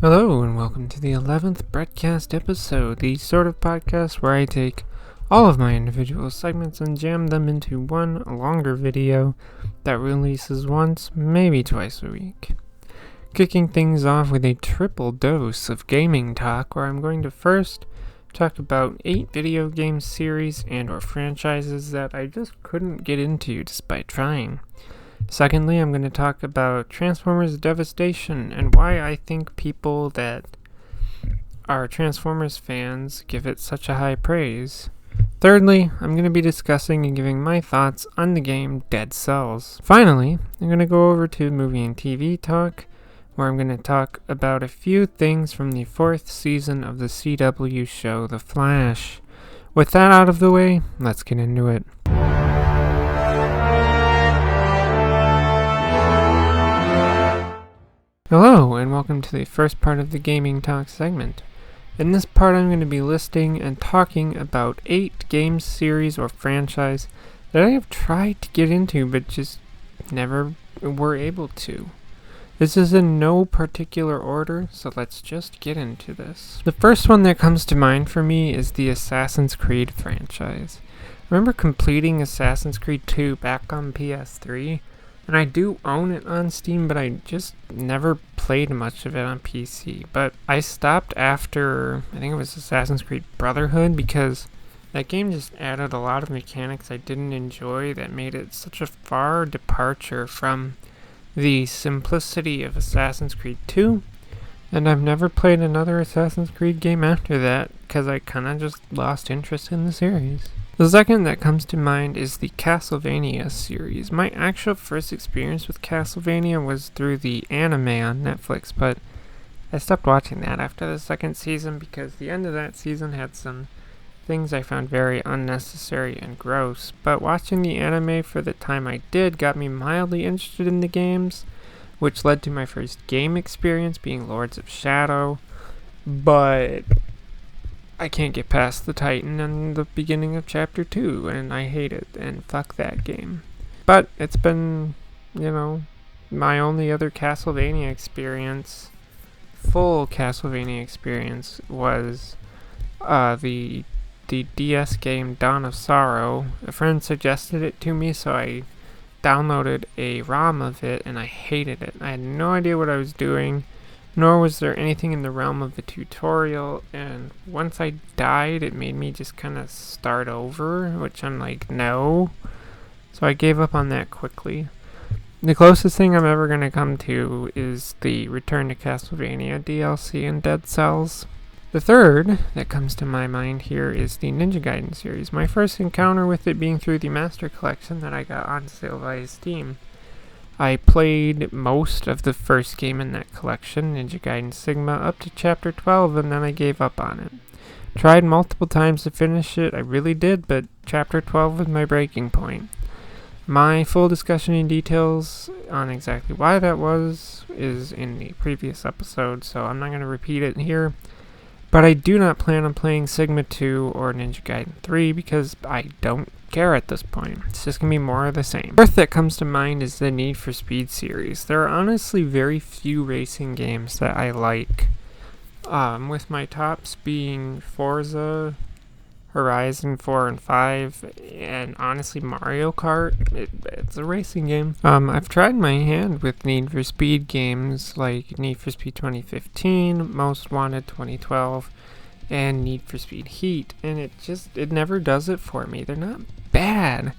Hello and welcome to the 11th BrettCast episode, the sort of podcast where I take all of my individual segments and jam them into one longer video that releases once, maybe twice a week. Kicking things off with a triple dose of gaming talk, where I'm going to first talk about 8 video game series and or franchises that I just couldn't get into despite trying. Secondly, I'm going to talk about Transformers Devastation and why I think people that are Transformers fans give it such a high praise. Thirdly, I'm going to be discussing and giving my thoughts on the game Dead Cells. Finally, I'm going to go over to movie and TV talk, where I'm going to talk about a few things from the 4th season of the CW show The Flash. With that out of the way, let's get into it. Hello, and welcome to the first part of the Gaming Talk segment. In this part, I'm going to be listing and talking about 8 game series or franchise that I have tried to get into, but just never were able to. This is in no particular order, so let's just get into this. The first one that comes to mind for me is the Assassin's Creed franchise. I remember completing Assassin's Creed 2 back on PS3, and I do own it on Steam, but I just never played much of it on PC. But I stopped after, I think it was Assassin's Creed Brotherhood, because that game just added a lot of mechanics I didn't enjoy that made it such a far departure from the simplicity of Assassin's Creed 2. And I've never played another Assassin's Creed game after that, because I kind of just lost interest in the series. The second that comes to mind is the Castlevania series. My actual first experience with Castlevania was through the anime on Netflix, but I stopped watching that after the second season because the end of that season had some things I found very unnecessary and gross. But watching the anime for the time I did got me mildly interested in the games, which led to my first game experience being Lords of Shadow. But I can't get past the Titan in the beginning of Chapter 2, and I hate it, and fuck that game. But it's been, my only other Castlevania experience, full Castlevania experience, was the DS game Dawn of Sorrow. A friend suggested it to me, so I downloaded a ROM of it, and I hated it. I had no idea what I was doing, nor was there anything in the realm of the tutorial, and once I died, it made me just kind of start over, which I'm like, no. So I gave up on that quickly. The closest thing I'm ever going to come to is the Return to Castlevania DLC in Dead Cells. The third that comes to my mind here is the Ninja Gaiden series. My first encounter with it being through the Master Collection that I got on sale via Steam. I played most of the first game in that collection, Ninja Gaiden Sigma, up to Chapter 12, and then I gave up on it. Tried multiple times to finish it, I really did, but Chapter 12 was my breaking point. My full discussion in details on exactly why that was is in the previous episode, so I'm not going to repeat it here. But I do not plan on playing Sigma 2 or Ninja Gaiden 3 because I don't care at this point. It's just going to be more of the same. Fourth that comes to mind is the Need for Speed series. There are honestly very few racing games that I like, with my tops being Forza, Horizon 4 and 5, and honestly Mario Kart. It's a racing game. I've tried my hand with Need for Speed games like Need for Speed 2015, Most Wanted 2012, and Need for Speed Heat, and it never does it for me. They're not bad,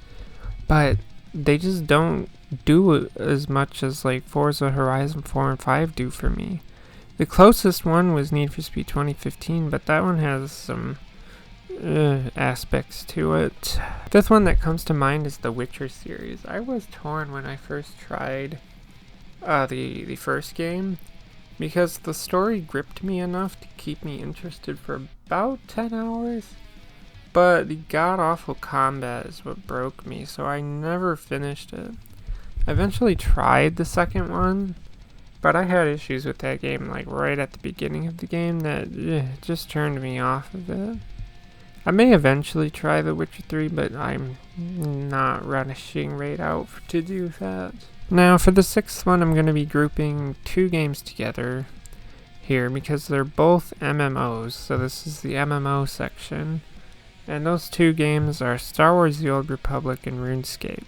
but they just don't do as much as like Forza Horizon 4 and 5 do for me. The closest one was Need for Speed 2015, but that one has some aspects to it. Fifth one that comes to mind is the Witcher series. I was torn when I first tried the first game, because the story gripped me enough to keep me interested for about 10 hours, but the god-awful combat is what broke me, so I never finished it. I eventually tried the second one, but I had issues with that game like right at the beginning of the game that just turned me off of it. I may eventually try The Witcher 3, but I'm not rushing right out to do that. Now, for the sixth one, I'm going to be grouping 2 games together. here because they're both MMOs, so this is the MMO section. And those two games are Star Wars The Old Republic and RuneScape.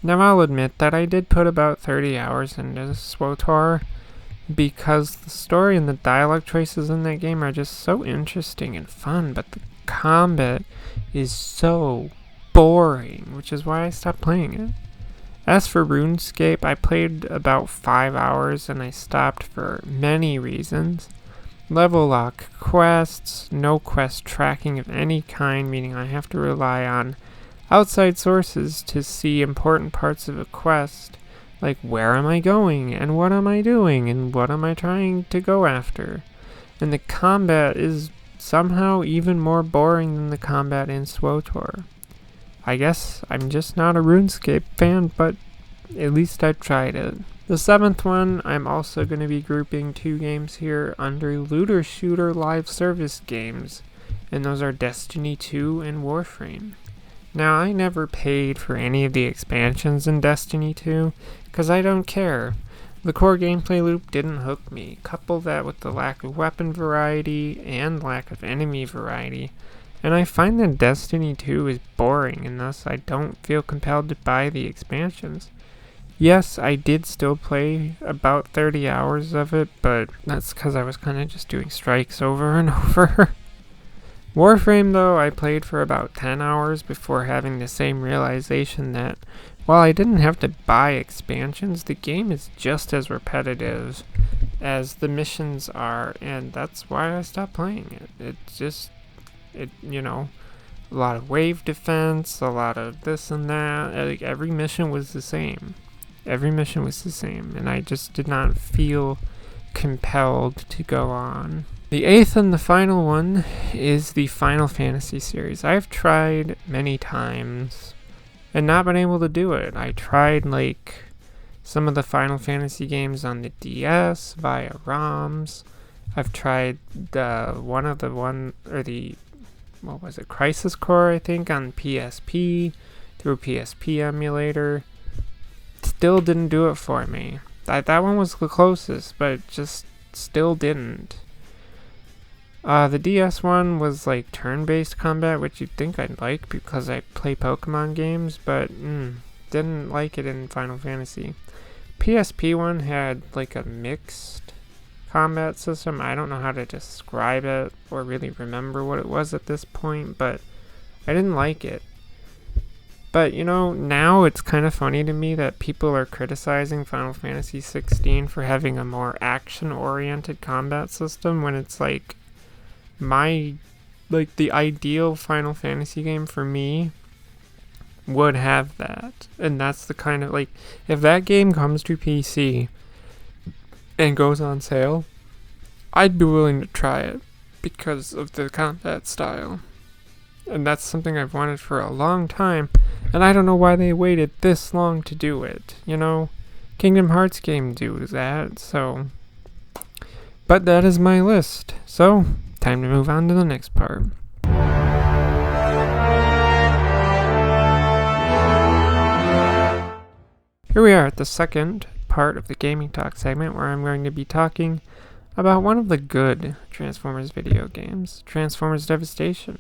Now I'll admit that I did put about 30 hours into SWTOR because the story and the dialogue choices in that game are just so interesting and fun, but the combat is so boring, which is why I stopped playing it. As for RuneScape, I played about 5 hours and I stopped for many reasons. Level lock quests, no quest tracking of any kind, meaning I have to rely on outside sources to see important parts of a quest, like where am I going, and what am I doing, and what am I trying to go after. And the combat is somehow even more boring than the combat in SWTOR. I guess I'm just not a RuneScape fan, but at least I tried it. The seventh one, I'm also going to be grouping two games here under looter shooter live service games, and those are Destiny 2 and Warframe. Now, I never paid for any of the expansions in Destiny 2, because I don't care. The core gameplay loop didn't hook me. Couple that with the lack of weapon variety and lack of enemy variety, and I find that Destiny 2 is boring, and thus I don't feel compelled to buy the expansions. Yes, I did still play about 30 hours of it, but that's because I was kind of just doing strikes over and over. Warframe, though, I played for about 10 hours before having the same realization that while I didn't have to buy expansions, the game is just as repetitive as the missions are, and that's why I stopped playing it. A lot of wave defense, a lot of this and that. Like, every mission was the same. And I just did not feel compelled to go on. The eighth and the final one is the Final Fantasy series. I've tried many times and not been able to do it. I tried some of the Final Fantasy games on the DS via ROMs. I've tried Crisis Core, I think, on PSP through PSP emulator. Still didn't do it for me. That one was the closest, but it just still didn't. The DS one was turn-based combat, which you'd think I'd like because I play Pokemon games, but didn't like it in Final Fantasy. PSP one had a mixed combat system. I don't know how to describe it or really remember what it was at this point, but I didn't like it. But, now it's kind of funny to me that people are criticizing Final Fantasy 16 for having a more action-oriented combat system when it's the ideal Final Fantasy game for me would have that. And that's the kind of, if that game comes to PC and goes on sale, I'd be willing to try it because of the combat style. And that's something I've wanted for a long time, and I don't know why they waited this long to do it, Kingdom Hearts game do that, so. But that is my list, so time to move on to the next part. Here we are at the second part of the Gaming Talk segment, where I'm going to be talking about one of the good Transformers video games, Transformers Devastation.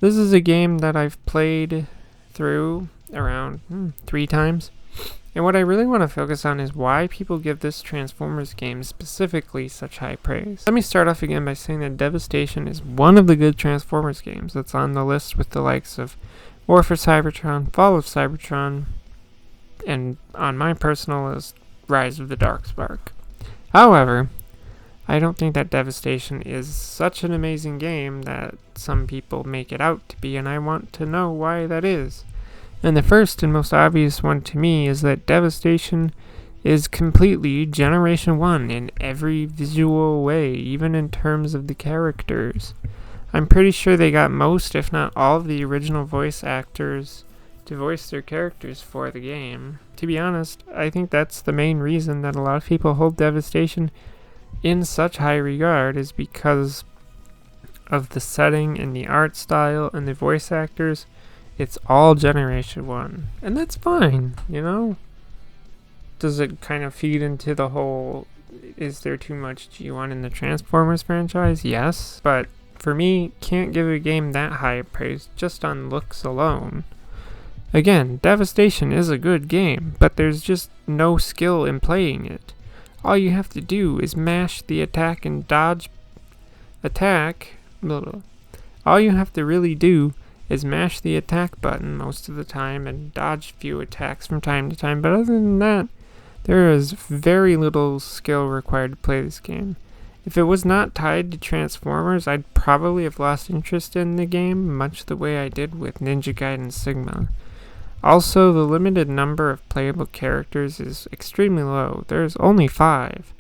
This is a game that I've played through around 3 times, and what I really want to focus on is why people give this Transformers game specifically such high praise. Let me start off again by saying that Devastation is one of the good Transformers games that's on the list with the likes of War for Cybertron, Fall of Cybertron, and on my personal list, Rise of the Darkspark. However, I don't think that Devastation is such an amazing game that some people make it out to be, and I want to know why that is. And the first and most obvious one to me is that Devastation is completely Generation 1 in every visual way, even in terms of the characters. I'm pretty sure they got most, if not all, of the original voice actors to voice their characters for the game. To be honest, I think that's the main reason that a lot of people hold Devastation in such high regard, is because of the setting and the art style and the voice actors. It's all Generation 1, and that's fine, Does it kind of feed into the whole is there too much G1 in the Transformers franchise? Yes, but for me, can't give a game that high praise just on looks alone. Again, Devastation is a good game, but there's just no skill in playing it. All you have to do is mash the attack and dodge attack. All you have to really do is mash the attack button most of the time and dodge a few attacks from time to time, but other than that, there is very little skill required to play this game. If it was not tied to Transformers, I'd probably have lost interest in the game, much the way I did with Ninja Gaiden Sigma. Also, the limited number of playable characters is extremely low. There's only 5.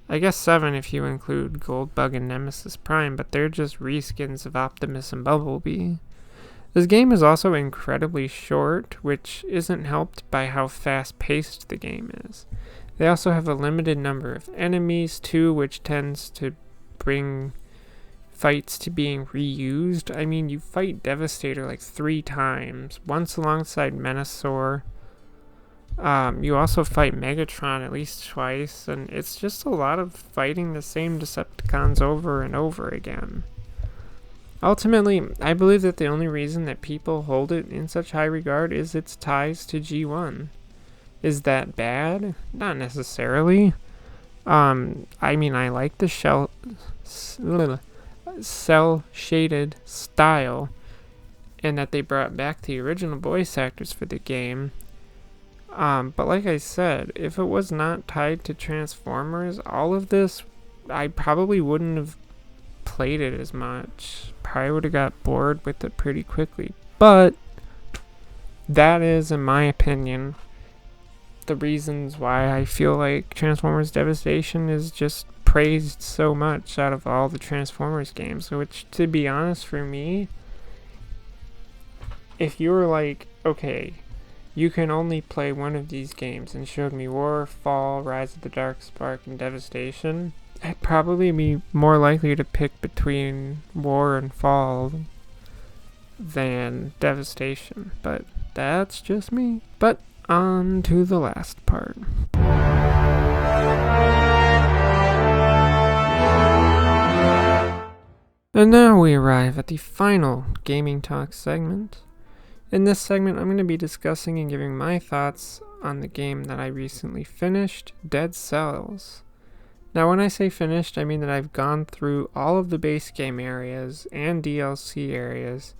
I guess 7 if you include Goldbug and Nemesis Prime, but they're just reskins of Optimus and Bumblebee. This game is also incredibly short, which isn't helped by how fast-paced the game is. They also have a limited number of enemies too, which tends to bring fights to being reused. I mean, you fight Devastator like 3 times, once alongside Menasor. You also fight Megatron at least twice, and it's just a lot of fighting the same Decepticons over and over again. Ultimately, I believe that the only reason that people hold it in such high regard is its ties to G1. Is that bad? Not necessarily. I mean, I like the cel-shaded style, and that they brought back the original voice actors for the game. But like I said, if it was not tied to Transformers, all of this, I probably wouldn't have played it as much. Probably would have got bored with it pretty quickly. But that is, in my opinion, the reasons why I feel like Transformers Devastation is just praised so much out of all the Transformers games. Which, to be honest, for me, if you were like, okay, you can only play one of these games, and showed me War, Fall, Rise of the Dark Spark, and Devastation, I'd probably be more likely to pick between War and Fall than Devastation. But that's just me. But on to the last part. And now we arrive at the final Gaming Talk segment. In this segment, I'm going to be discussing and giving my thoughts on the game that I recently finished, Dead Cells. Now, when I say finished, I mean that I've gone through all of the base game areas and DLC areas,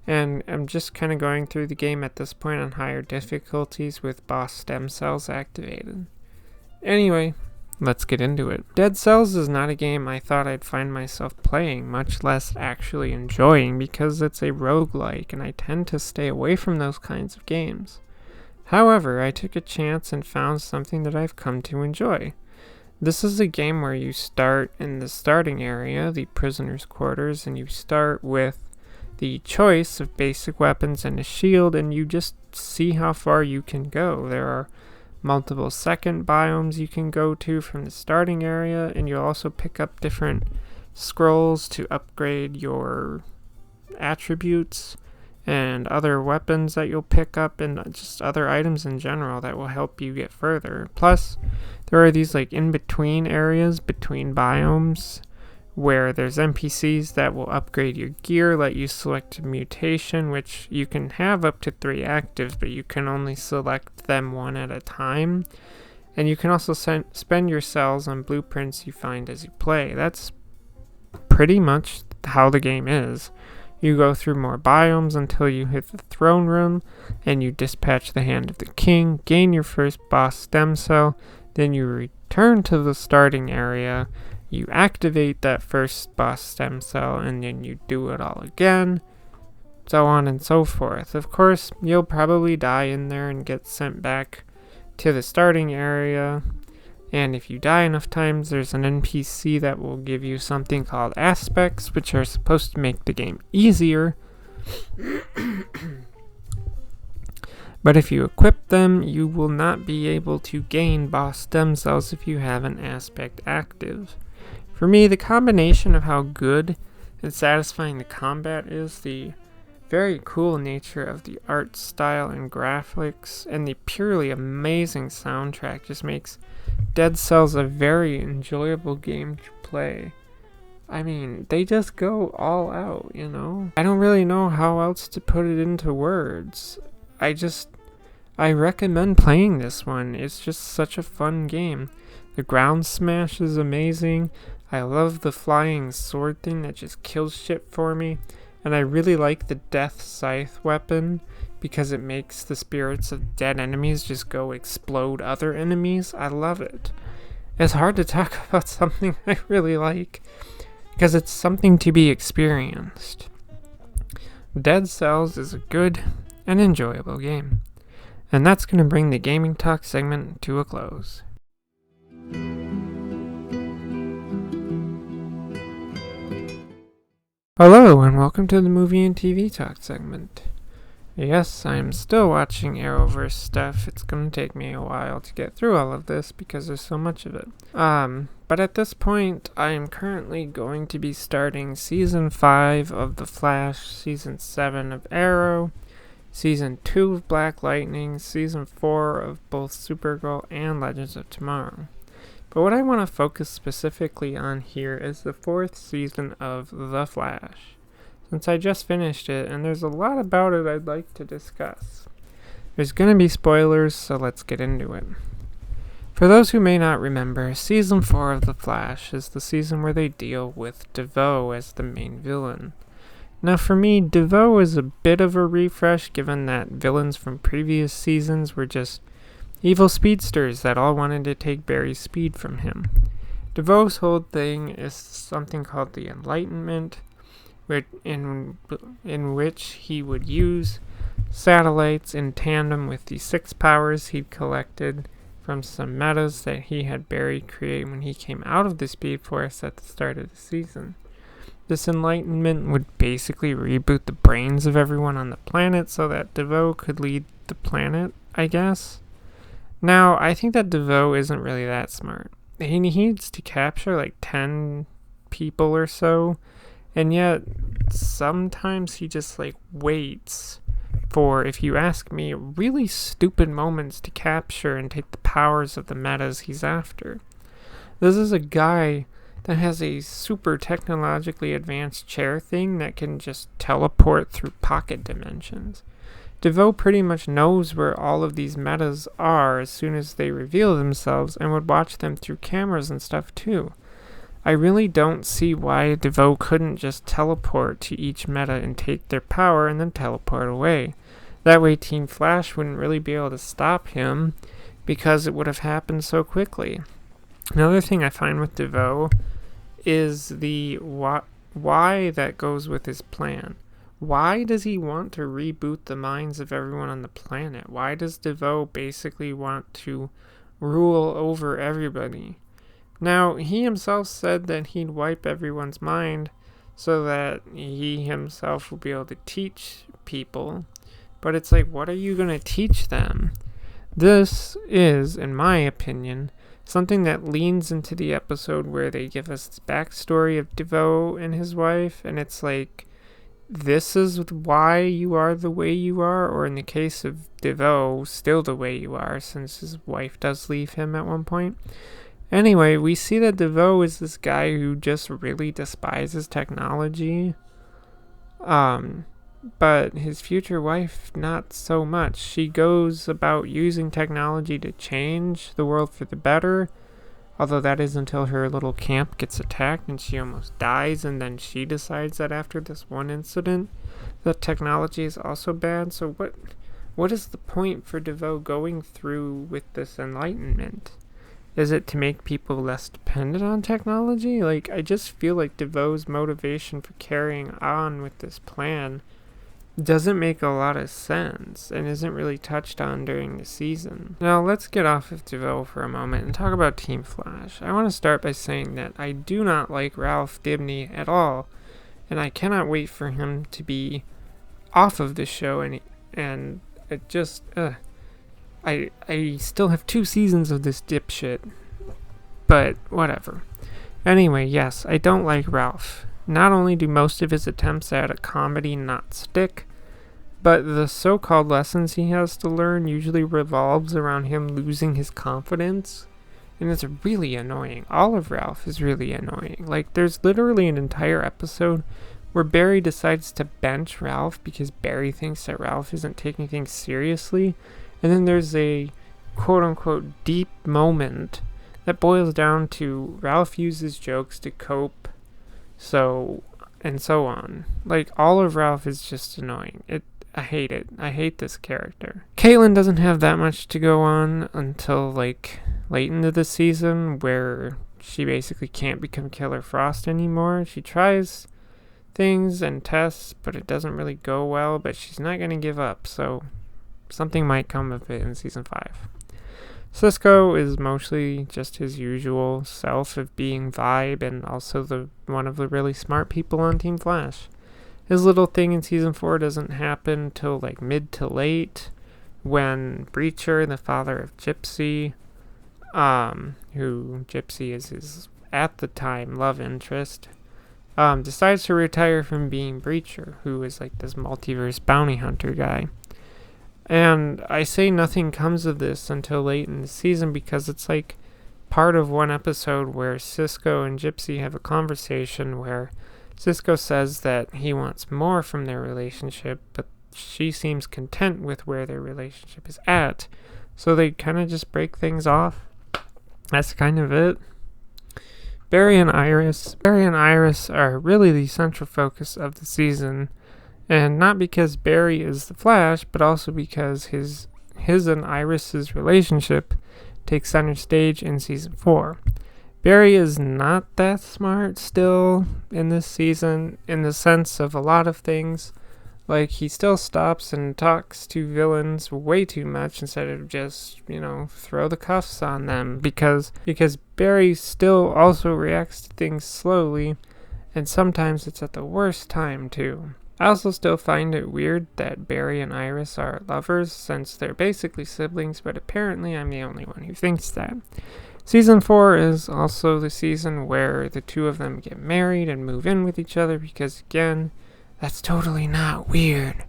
and I'm just kind of going through the game at this point on higher difficulties with boss stem cells activated. Anyway, let's get into it. Dead Cells is not a game I thought I'd find myself playing, much less actually enjoying, because it's a roguelike, and I tend to stay away from those kinds of games. However, I took a chance and found something that I've come to enjoy. This is a game where you start in the starting area, the prisoner's quarters, and you start with the choice of basic weapons and a shield, and you just see how far you can go. There are multiple second biomes you can go to from the starting area, and you'll also pick up different scrolls to upgrade your attributes and other weapons that you'll pick up, and just other items in general that will help you get further. Plus, there are these like in-between areas between biomes where there's NPCs that will upgrade your gear, let you select a mutation, which you can have up to 3 active, but you can only select them 1 at a time. And you can also spend your cells on blueprints you find as you play. That's pretty much how the game is. You go through more biomes until you hit the throne room, and you dispatch the Hand of the King, gain your first boss stem cell, then you return to the starting area, you activate that first boss stem cell, and then you do it all again, so on and so forth. Of course, you'll probably die in there and get sent back to the starting area, and if you die enough times, there's an NPC that will give you something called aspects, which are supposed to make the game easier. But if you equip them, you will not be able to gain boss stem cells if you have an aspect active. For me, the combination of how good and satisfying the combat is, the very cool nature of the art style and graphics, and the purely amazing soundtrack just makes Dead Cells a very enjoyable game to play. I mean, they just go all out, you know? I don't really know how else to put it into words. I recommend playing this one. It's just such a fun game. The ground smash is amazing. I love the flying sword thing that just kills shit for me. And I really like the death scythe weapon because it makes the spirits of dead enemies just go explode other enemies. I love it. It's hard to talk about something I really like because it's something to be experienced. Dead Cells is a good and enjoyable game. And that's going to bring the Gaming Talk segment to a close. Hello, and welcome to the Movie and TV Talk segment. Yes, I'm still watching Arrowverse stuff. It's going to take me a while to get through all of this because there's so much of it. But at this point, I am currently going to be starting Season 5 of The Flash, Season 7 of Arrow, Season 2 of Black Lightning, Season 4 of both Supergirl and Legends of Tomorrow. But what I want to focus specifically on here is the 4th season of The Flash, since I just finished it and there's a lot about it I'd like to discuss. There's going to be spoilers, so let's get into it. For those who may not remember, Season 4 of The Flash is the season where they deal with DeVoe as the main villain. Now for me, DeVoe is a bit of a refresh given that villains from previous seasons were just evil speedsters that all wanted to take Barry's speed from him. DeVoe's whole thing is something called the Enlightenment, in which he would use satellites in tandem with the 6 powers he'd collected from some metas that he had Barry create when he came out of the Speed Force at the start of the season. This Enlightenment would basically reboot the brains of everyone on the planet so that DeVoe could lead the planet, I guess. Now, I think that DeVoe isn't really that smart. He needs to capture like 10 people or so, and yet sometimes he just like waits for, if you ask me, really stupid moments to capture and take the powers of the metas he's after. This is a guy that has a super technologically advanced chair thing that can just teleport through pocket dimensions. DeVoe pretty much knows where all of these metas are as soon as they reveal themselves and would watch them through cameras and stuff too. I really don't see why DeVoe couldn't just teleport to each meta and take their power and then teleport away. That way Team Flash wouldn't really be able to stop him because it would have happened so quickly. Another thing I find with DeVoe is the why that goes with his plan. Why does he want to reboot the minds of everyone on the planet? Why does DeVoe basically want to rule over everybody? Now, he himself said that he'd wipe everyone's mind so that he himself will be able to teach people. But it's like, what are you going to teach them? This is, in my opinion, something that leans into the episode where they give us the backstory of DeVoe and his wife, and it's like, this is why you are the way you are, or in the case of DeVoe, still the way you are, since his wife does leave him at one point. Anyway, we see that DeVoe is this guy who just really despises technology. But his future wife, not so much. She goes about using technology to change the world for the better, although that is until her little camp gets attacked and she almost dies, and then she decides that after this one incident that technology is also bad. So what is the point for DeVoe going through with this enlightenment? Is it to make people less dependent on technology? Like, I just feel like DeVoe's motivation for carrying on with this plan doesn't make a lot of sense and isn't really touched on during the season. Now let's get off of DeVoe for a moment and talk about Team Flash. I want to start by saying that I do not like Ralph Dibny at all, and I cannot wait for him to be off of the show, and it just I still have 2 seasons of this dipshit, but whatever. Anyway, yes, I don't like Ralph. Not only do most of his attempts at a comedy not stick, But the so-called lessons he has to learn usually revolves around him losing his confidence. And it's really annoying. All of Ralph is really annoying. Like, there's literally an entire episode where Barry decides to bench Ralph because Barry thinks that Ralph isn't taking things seriously. And then there's a quote-unquote deep moment that boils down to Ralph uses jokes to cope, and so on. Like, all of Ralph is just annoying. I hate it. I hate this character. Caitlin doesn't have that much to go on until, like, late into the season, where she basically can't become Killer Frost anymore. She tries things and tests, but it doesn't really go well, but she's not going to give up, so something might come of it in season 5. Cisco is mostly just his usual self of being vibe and also one of the really smart people on Team Flash. His little thing in season 4 doesn't happen till like mid to late, when Breacher, the father of Gypsy, who Gypsy is his, at the time, love interest, decides to retire from being Breacher, who is like this multiverse bounty hunter guy. And I say nothing comes of this until late in the season because it's like part of one episode where Cisco and Gypsy have a conversation where Cisco says that he wants more from their relationship, but she seems content with where their relationship is at. So they kind of just break things off. That's kind of it. Barry and Iris are really the central focus of the season. And not because Barry is the Flash, but also because his and Iris's relationship takes center stage in season 4. Barry is not that smart still in this season, in the sense of a lot of things. Like, he still stops and talks to villains way too much instead of just, throw the cuffs on them. Because Barry still also reacts to things slowly, and sometimes it's at the worst time too. I also still find it weird that Barry and Iris are lovers, since they're basically siblings, but apparently I'm the only one who thinks that. Season 4 is also the season where the two of them get married and move in with each other, because again, that's totally not weird.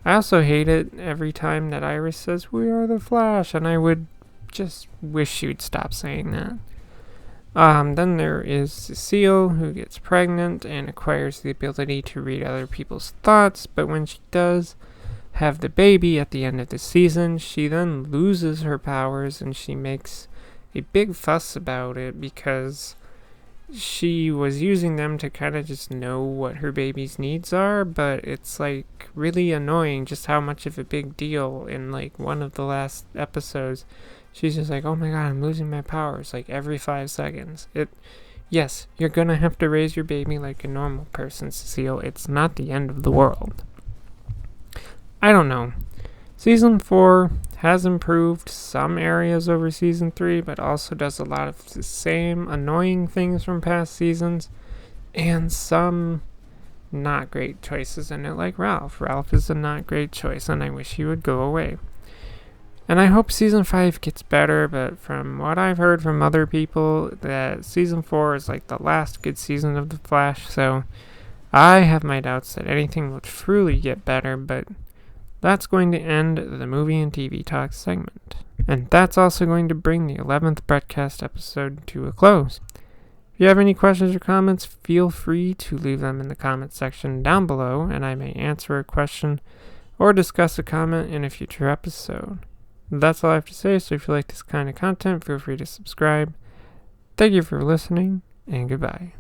I also hate it every time that Iris says, "We are the Flash," and I would just wish she would stop saying that. Then there is Cecile, who gets pregnant and acquires the ability to read other people's thoughts, but when she does have the baby at the end of the season, she then loses her powers, and she makes a big fuss about it because she was using them to kind of just know what her baby's needs are, but it's like really annoying just how much of a big deal in like one of the last episodes. She's just like, "Oh my god, I'm losing my powers," like every 5 seconds. Yes, you're gonna have to raise your baby like a normal person, Cecile. It's not the end of the world. I don't know. Season 4 has improved some areas over Season 3, but also does a lot of the same annoying things from past seasons, and some not great choices in it, like Ralph. Ralph is a not great choice, and I wish he would go away. And I hope Season 5 gets better, but from what I've heard from other people, that Season 4 is like the last good season of The Flash, so I have my doubts that anything will truly get better, but that's going to end the movie and TV talk segment. And that's also going to bring the 11th BrettCast episode to a close. If you have any questions or comments, feel free to leave them in the comment section down below, and I may answer a question or discuss a comment in a future episode. That's all I have to say, so if you like this kind of content, feel free to subscribe. Thank you for listening, and goodbye.